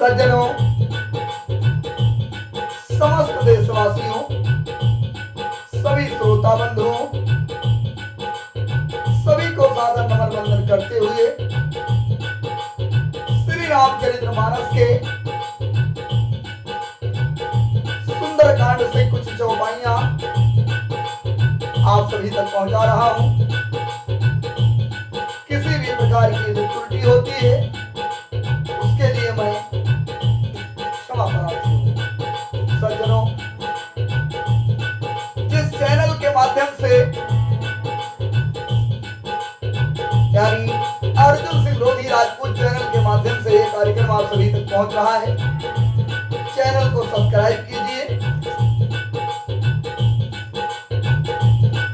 सज्जनों, समस्त देशवासियों, सभी श्रोता बंधुओं, सभी को सादर नमन वंदन करते हुए श्री रामचरितमानस के सुंदर कांड से कुछ चौपाइयां आप सभी तक पहुंचा रहा हूं। किसी भी प्रकार की यदि त्रुटि होती है उसके लिए मैं क्षमा प्रार्थी हूं। सज्जनों, जिस चैनल के माध्यम से यानी अर्जुन सिंह लोधी राजपूत चैनल के माध्यम से ये कार्यक्रम आप सभी तक पहुंच रहा है, चैनल को सब्सक्राइब कीजिए,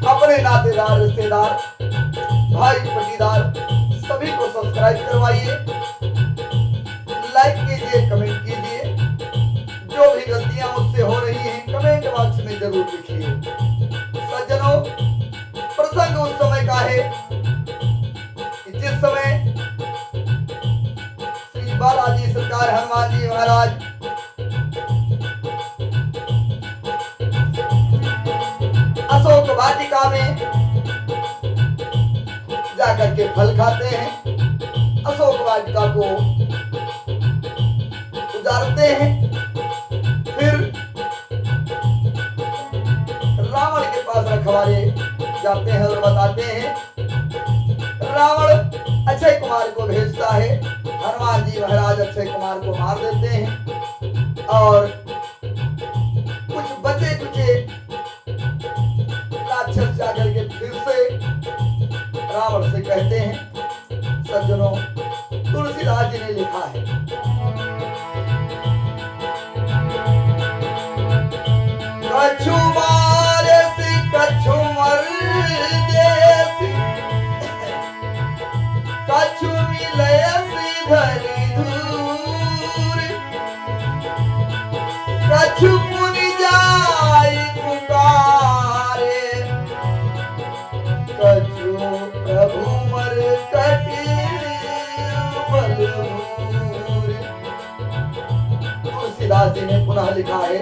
अपने नातेदार, रिश्तेदार, भाई पटीदार सभी को सब्सक्राइब करवाइए, लाइक कीजिए, कमेंट कीजिए। जो भी गलतियां मुझसे हो रही हैं कमेंट बॉक्स में जरूर लिखिए। सज्जनों, प्रसंग उस समय का है कि जिस समय श्री बालाजी सरकार हनुमान जी महाराज अशोक वाटिका में जाकर के फल खाते हैं, अशोक वाटिका को उजाड़ते हैं, फिर रावण के पास रखवाले जाते हैं और बताते हैं। रावण अक्षय कुमार को भेजता है, हनुमान जी महाराज अक्षय कुमार को मार देते हैं और कुछ बचे कुचे राक्षस जाकर के फिर से रावण से कहते हैं। सज्जनों, तुलसीदास जी ने लिखा है, कछु मारे से कछु मर देसी, कछु मिले धरी दूर, कछु पुनि जाय पुकारे, कछु प्रभु मर कटी बलूर। तुलसीदास जी ने पुनः लिखा है,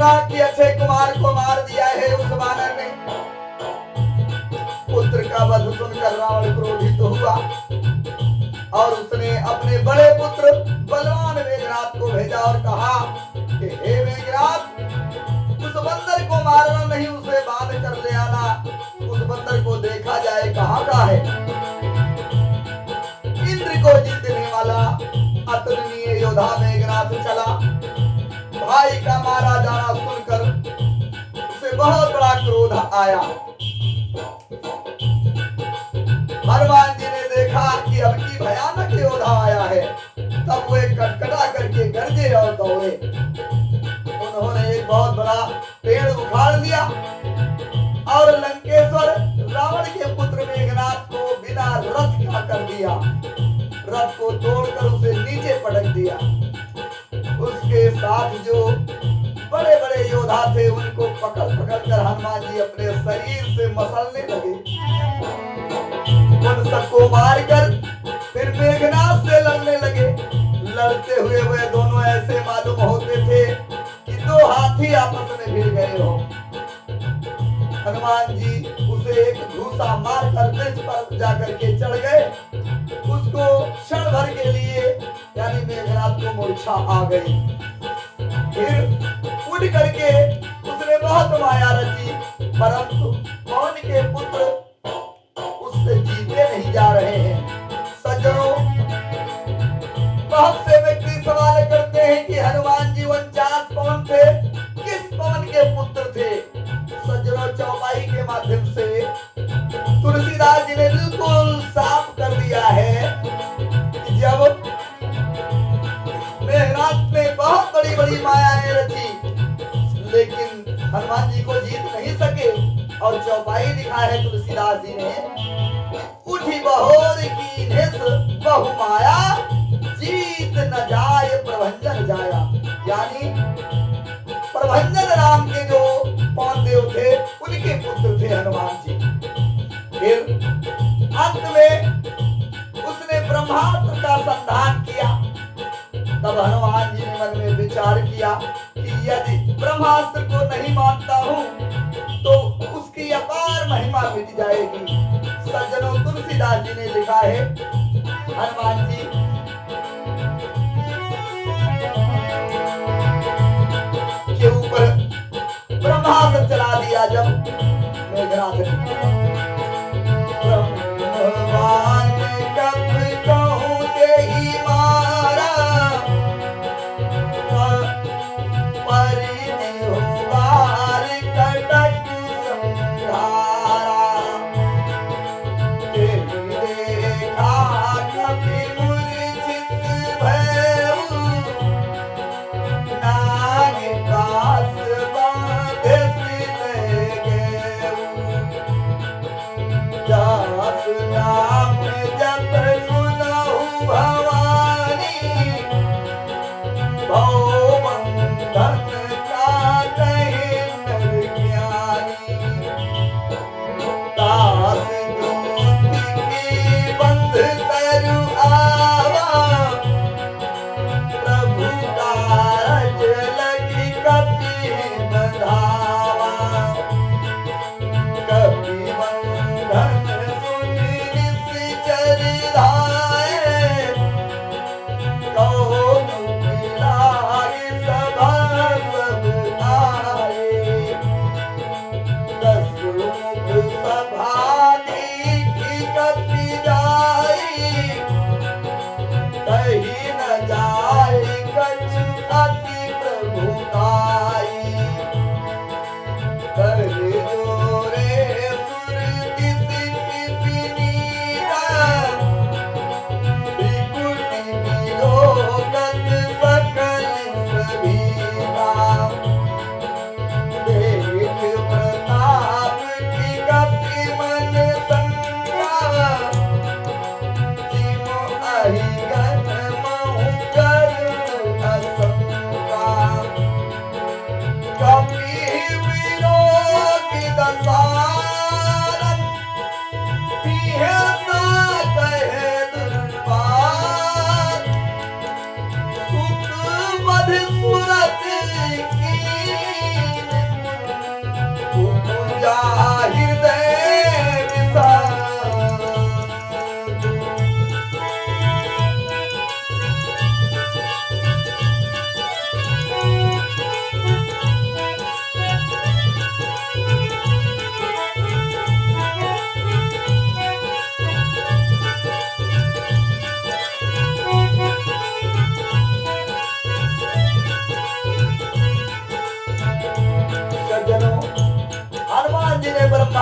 सुना कि अक्षय कुमार को मार दिया है उस वानर ने। पुत्र का वध सुनकर रावण क्रोधित हुआ और उसने अपने बड़े पुत्र बलवान मेघनाद को भेजा और कहा कि हे मेघनाद, उस बंदर को मारना नहीं, उसे बांध कर ले आना। उस बंदर को देखा जाए कहाँ का है। इंद्र को जीतने वाला अतुलनीय योद्धा मेघनाद चला। भाई का मारा जाना सुनकर उसे बहुत बड़ा क्रोध आया। हनुमान जी ने देखा कि अब की भयानक योद्धा आया है, तब वे कटकटा करके गरजे और दौड़े। उन्होंने एक बहुत बड़ा पेड़ उखाड़ लिया और लंकेश्वर रावण के पुत्र मेघनाद को बिना रथ का कर दिया। रथ को तोड़कर उसे नीचे पटक दिया। उसके साथ जो बड़े बड़े योद्धा थे उनको पकड़ पकड़ कर हनुमान जी अपने शरीर से मसलने लगे। उन सबको मारकर फिर मेघनाद से लड़ने लगे। लड़ते हुए वे दोनों ऐसे मालूम होते थे कि दो हाथी आपस में भिड़ गए हो। हनुमान जी उसे एक घूसा मारकर वृक्ष पर जाकर के चढ़ गए। उसको क्षण भर के लिए यानी मेघनाद को मूर्छा आ गई। फिर उड़ करके उसने बहुत माया रची, परंतु पवन के पुत्र उससे जीते नहीं जा रहे हैं। सज्जनों, बहुत से व्यक्ति सवाल करते हैं कि हनुमान जी 49 पवन थे, किस पवन के पुत्र थे। सज्जनों, चौपाई के माध्यम से तुलसीदास जी ने बिल्कुल साफ कर दिया है कि जब मेघनाद ने बहुत बड़ी बड़ी मायाएं रची लेकिन हनुमान जी को जीत नहीं सके, और चौपाई लिखा है तुलसीदास जी ने, उठी बहोर की निस बहु माया, जीत न जाय प्रभंजन जाया। यानी प्रभंजन नाम के जो पवन देव थे उनके पुत्र थे हनुमान जी। फिर अंत में उसने ब्रह्मास्त्र का संधान किया। तब हनुमान जी ने मन में विचार किया कि यदि ब्रह्मास्त्र को नहीं मानता हूँ तो उसकी अपार महिमा मिट जाएगी। सज्जनों, तुलसीदास जी ने लिखा है हनुमान जी के ऊपर ब्रह्मास्त्र चला दिया जब मेघनाद ने। भगवान कब कहूँ देहि मारा,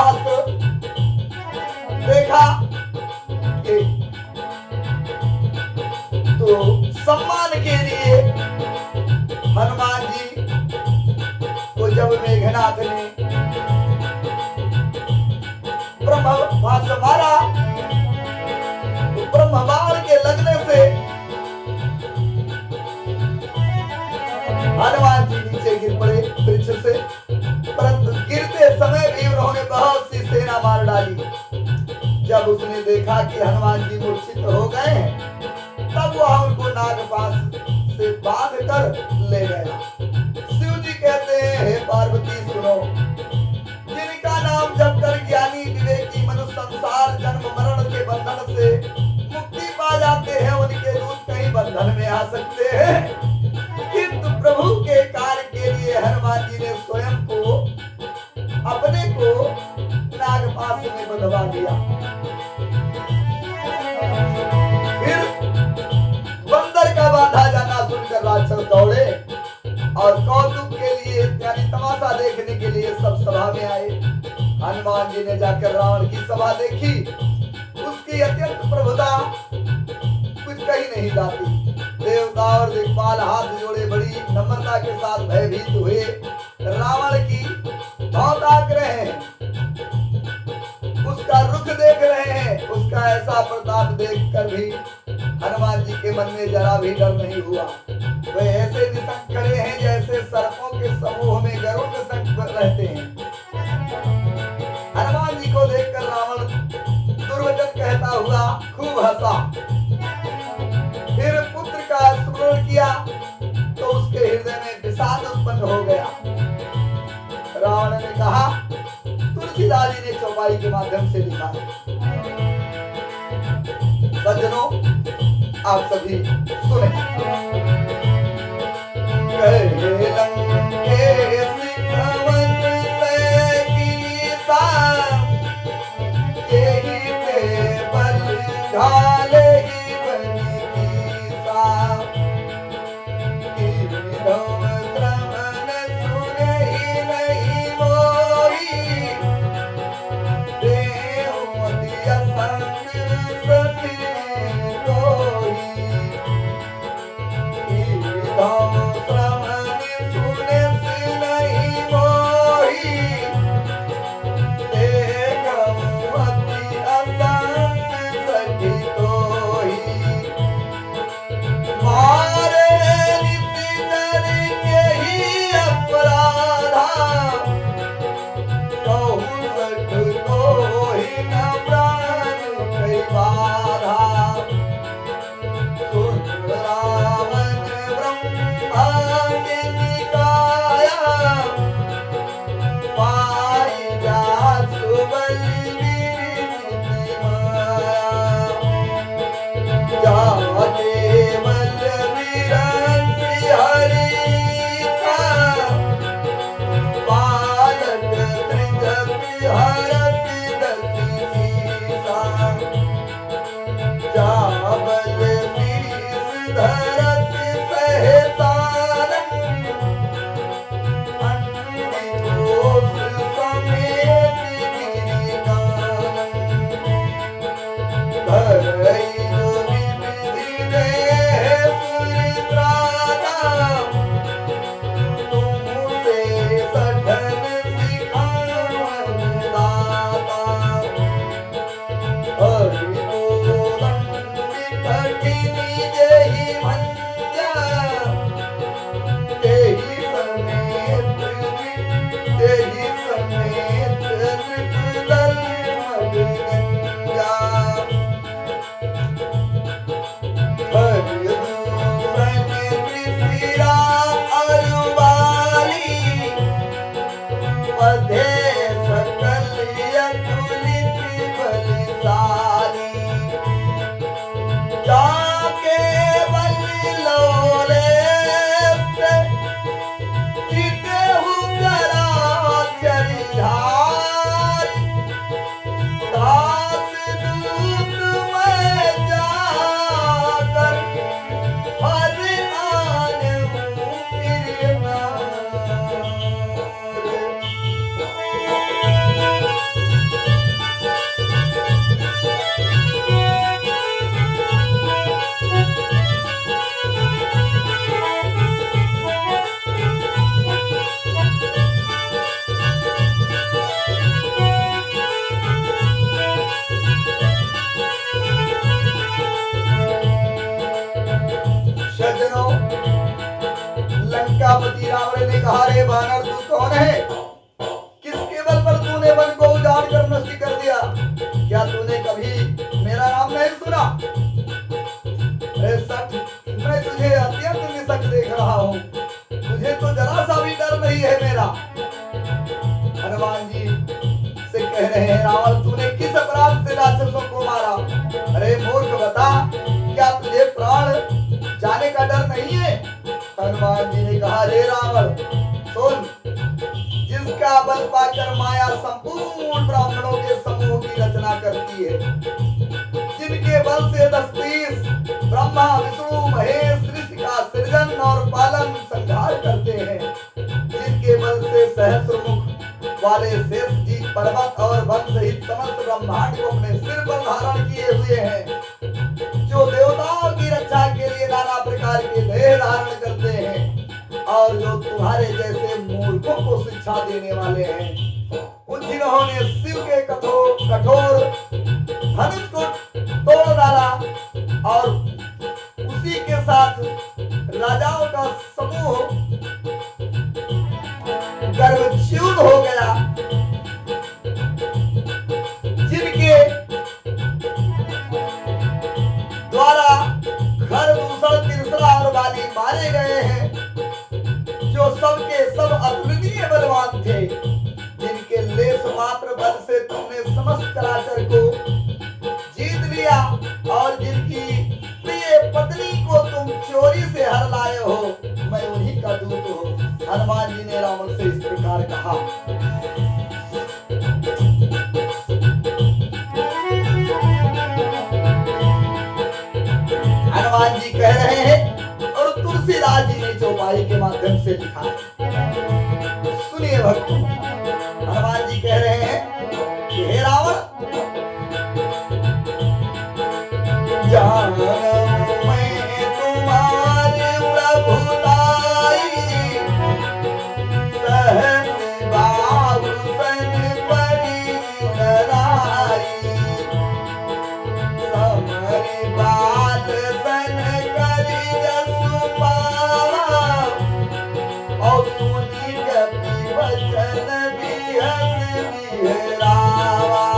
अर्थात देखा कि तो सम्मान के लिए हनुमान जी को जब मेघनाथ ने ब्रह्मास्त्र मारा तो ब्रह्मबाण के लगने से हनुमान जी नीचे गिर पड़े वृक्ष से, परंतु गिरते समय भी उन्होंने बहुत सी सेना मार डाली। जब उसने देखा कि हनुमान जी मूर्छित हो गए तब वह उनको नागपाश से बांध कर ले गया। शिव जी कहते हैं, हे पार्वती सुनो, जिनका नाम जप कर ज्ञानी विवेकी मनुष्य संसार जन्म मरण के बंधन से मुक्ति पा जाते हैं, उनके दूत कहीं बंधन में आ सकते हैं, किंतु प्रभु के कार्य के लिए हनुमान जी ने स्वयं को अपने को नागपाश में बंधवा दिया। फिर बंदर का बांधा जाना सुनकर राक्षस दौड़े और कौतुक के लिए यानी तमाशा देखने के लिए सब सभा में आए। हनुमान जी ने जाकर रावण की सभा देखी, उसकी अत्यंत प्रभुता कुछ कही नहीं जाती। देवता और दिक्पाल हाथ जोड़े बड़ी नम्रता के साथ भयभीत हुए रावण की भाव ताक रहे हैं, उसका रुख देख रहे हैं। उसका ऐसा प्रताप देखकर भी हनुमान जी के मन में जरा भी डर नहीं हुआ। वे ऐसे निशंक खड़े हैं जैसे सर्पों के समूह में गरुड़ निशंक रहते हैं। हनुमान जी को देखकर रावण दुर्वचन कहता हुआ खूब हंसा। फिर पुत्र का स्मरण किया तो उसके हृदय में विषाद उत्पन्न हो गया। रावण ने कहा, तुलसीदास जी ने चौपाई के माध्यम से लिखा है। सज्जनों, आप सभी सुने। हनुमान जी से कह रहे हैं, रावण तूने किस अपराध से राक्षसों को मारा? अरे मूर्ख बता, क्या तुझे प्राण जाने का डर नहीं है? हनुमान जी ने कहा, रे रावण सुन, जिसका बल पाकर माया संपूर्ण ब्राह्मणों के समूह की रचना करती है, जिनके बल से 10-20 ब्रह्मा विष्णु महेश सृष्टि का सृजन और पालन संहार करते हैं, जिनके बल से सहस्रमुख वाले शेष जी पर्वत और वन सहित समस्त ब्रह्मांड को अपने सिर पर धारण किए हुए हैं, जो देवताओं की रक्षा के लिए नाना प्रकार के देह धारण करते हैं और जो तुम्हारे जैसे मूर्खों को शिक्षा देने वाले हैं, उन जिन्होंने शिव के कठोर धनुष को तोड़ डाला और उसी के साथ राजाओं का समूह गर्भच्युत हो गया, जिनके द्वारा खरदूषण तिरसरा और बाली मारे गए हैं, जो सबके सब अतुलनीय बलवान थे, जिनके लेस मात्र बल से तुमने समस्त चराचर को जीत लिया और जिनकी प्रिय पत्नी को तुम चोरी से हर लाए हो, मैं उन्हीं का दूत हूँ। हनुमान जी ने रावण से इस प्रकार कहा। हनुमान जी कह रहे हैं और तुलसीदास जी ने चौपाई के माध्यम से लिखा। सुनिए भक्तों, हनुमान जी कह रहे हैं कि हे रावण, जानो मैं तुम्हारे प्रभुताई, सहस बाबू सन परी कराई, समर बाल सन करी जसु पावा, और सुनी कपि वचन बिहस बिहरावा,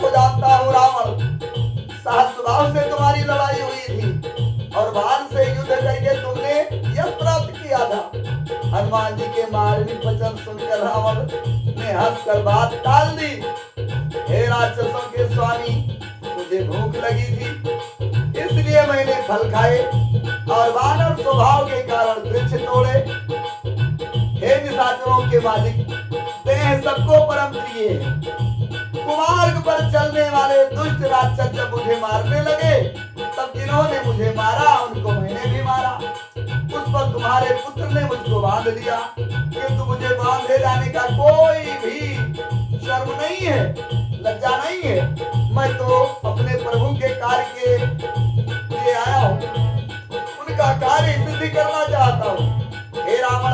को जानता हूँ रावण, सहज स्वभाव से तुम्हारी लड़ाई हुई थी और बाण से युद्ध करके तुमने यश प्राप्त किया था। हनुमान जी के मार्मिक वचन सुनकर रावण ने हंसकर बात टाल दी। हे राक्षसों के स्वामी, मुझे भूख लगी थी, इसलिए मैंने फल खाए और वानर स्वभाव के कारण वृक्ष तोड़े। हे निशाचरों के मालिक, देह सबको परम प्रिय है। कुमार्ग पर चलने वाले दुष्ट राक्षस जब मुझे मारने लगे, तब जिन्होंने मुझे मारा उनको मैंने भी मारा। उस पर तुम्हारे पुत्र ने मुझको बांध लिया, किंतु मुझे बांधे जाने का कोई भी शर्म नहीं है, लज्जा नहीं है। मैं तो अपने प्रभु के कार्य के लिए आया हूँ, उनका कार्य सिद्धि करना चाहता हूँ। हे रावण,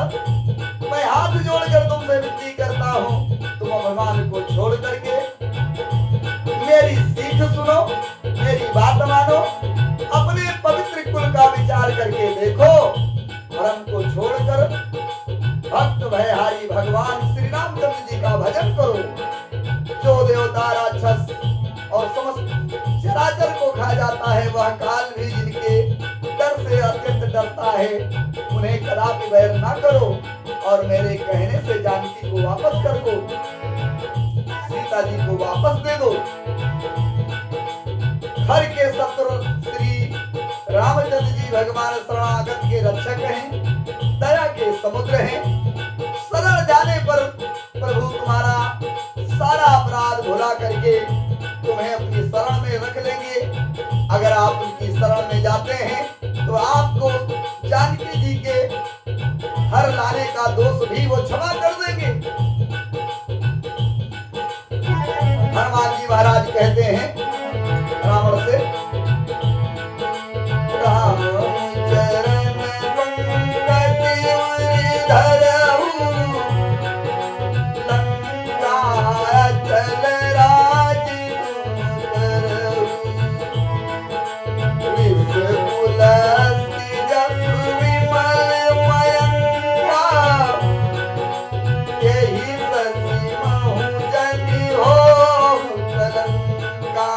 मैं हाथ जोड़कर तुमसे विनती करता हूँ, तुम अभिमान को छोड़ करके मेरी सीख सुनो, मेरी बात मानो, अपने पवित्र कुल का विचार करके देखो, धर्म को छोड़कर भक्त भयहारी भगवान श्री रामचंद्र जी का भजन करो। जो देवता राक्षस और समस्त चराचर को खा जाता है, वह काल भी जिनके डर से अत्यंत डरता है, उन्हें कदापि वैर ना करो और मेरे कहने से जानकी को वापस कर दो, सीता जी को वापस दे दो। हर के शत्रु श्री रामचंद्र जी भगवान शरणागत के रक्षक हैं, दया के समुद्र हैं। शरण जाने पर प्रभु तुम्हारा सारा अपराध भुला करके तुम्हें अपनी शरण में रख लेंगे। अगर आप उनकी शरण में जाते हैं तो आपको जानकी जी के हर लाने का दोष भी वो क्षमा कर देंगे। हनुमान जी महाराज कहते हैं रावण से, राम चरण पंकज धरहु, लंका चल राज करहु, विश्व कुलस्ति जसु विमल मयंका, यही ससी महु जनि होहु कलंका।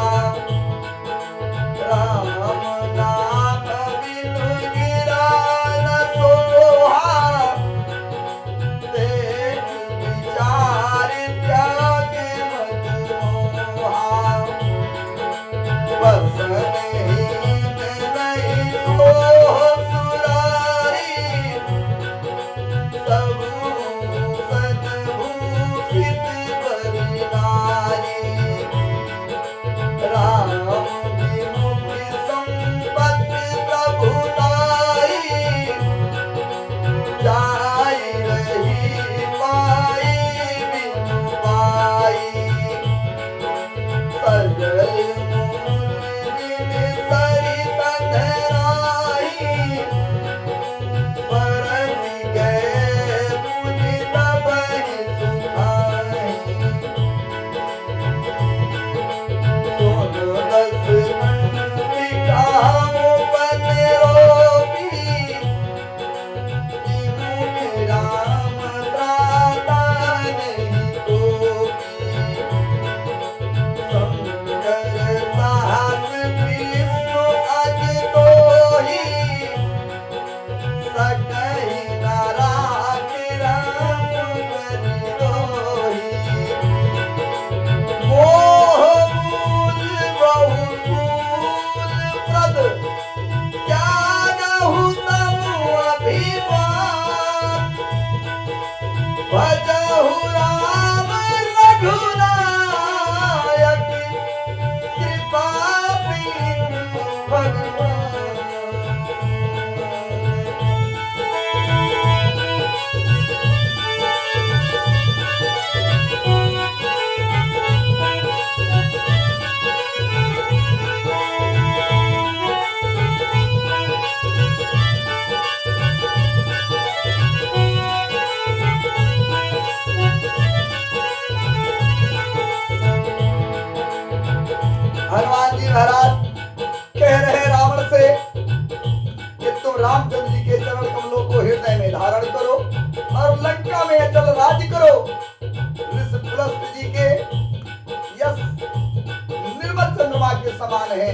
समान है,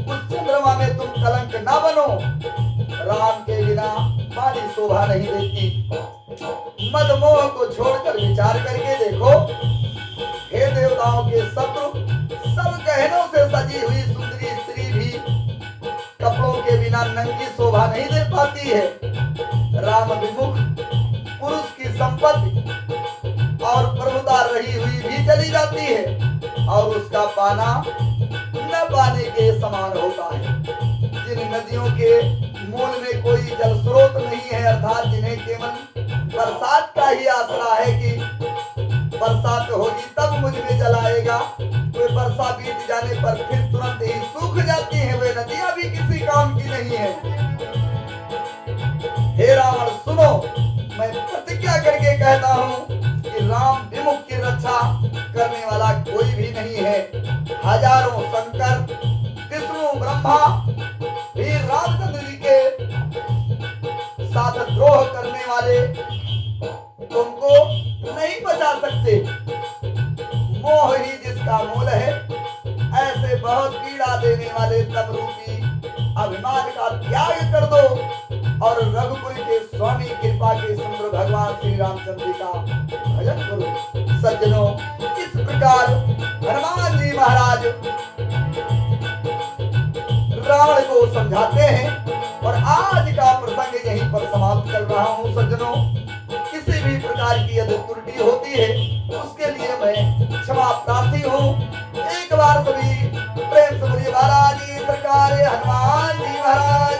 उस चंद्रमा में तुम कलंक ना बनो। राम के बिना वाणी शोभा नहीं देती। मद मोह को छोड़कर विचार करके देखो, हे देवताओं के शत्रु, सब गहनों से सजी हुई सुंदरी स्त्री भी कपड़ों के बिना नंगी शोभा नहीं दे पाती है। राम विमुख पुरुष की संपत्ति और प्रभुता रही हुई भी चली जाती है और उसका पाना न पाने के समान होता है। जिन नदियों के मूल में कोई जल स्रोत नहीं है, अर्थात जिन्हें केवल बरसात का ही आसरा है कि बरसात होगी तब मुझ में जल आएगा, वे वर्षा बीत जाने पर फिर तुरंत ही सूख जाती हैं, वे नदियां भी किसी काम की नहीं है। हे रावण सुनो, मैं प्रतिज्ञा करके कहता हूँ कि राम विमुख की रक्षा करने वाला कोई भी नहीं है। हजारों शंकर, विष्णु, ब्रह्मा भी रामचंद्र जी के साथ द्रोह करने वाले तुमको नहीं बचा सकते। मोह ही जिसका मूल है, ऐसे बहुत पीड़ा देने वाले तप रूपी अभिमान का त्याग कर दो और रघुकुल के स्वामी कृपा के समुद्र भगवान श्री रामचंद्र जी का भजन करो। सज्जनों, इस प्रकार हनुमान जी महाराज रावण को समझाते हैं और आज का प्रसंग यहीं पर समाप्त कर रहा हूँ। सज्जनों, किसी भी प्रकार की यदि त्रुटि होती है उसके लिए मैं क्षमा प्रार्थी हूँ। एक बार सभी प्रेम से बोलिए महाराज जी सरकार, हनुमान जी महाराज।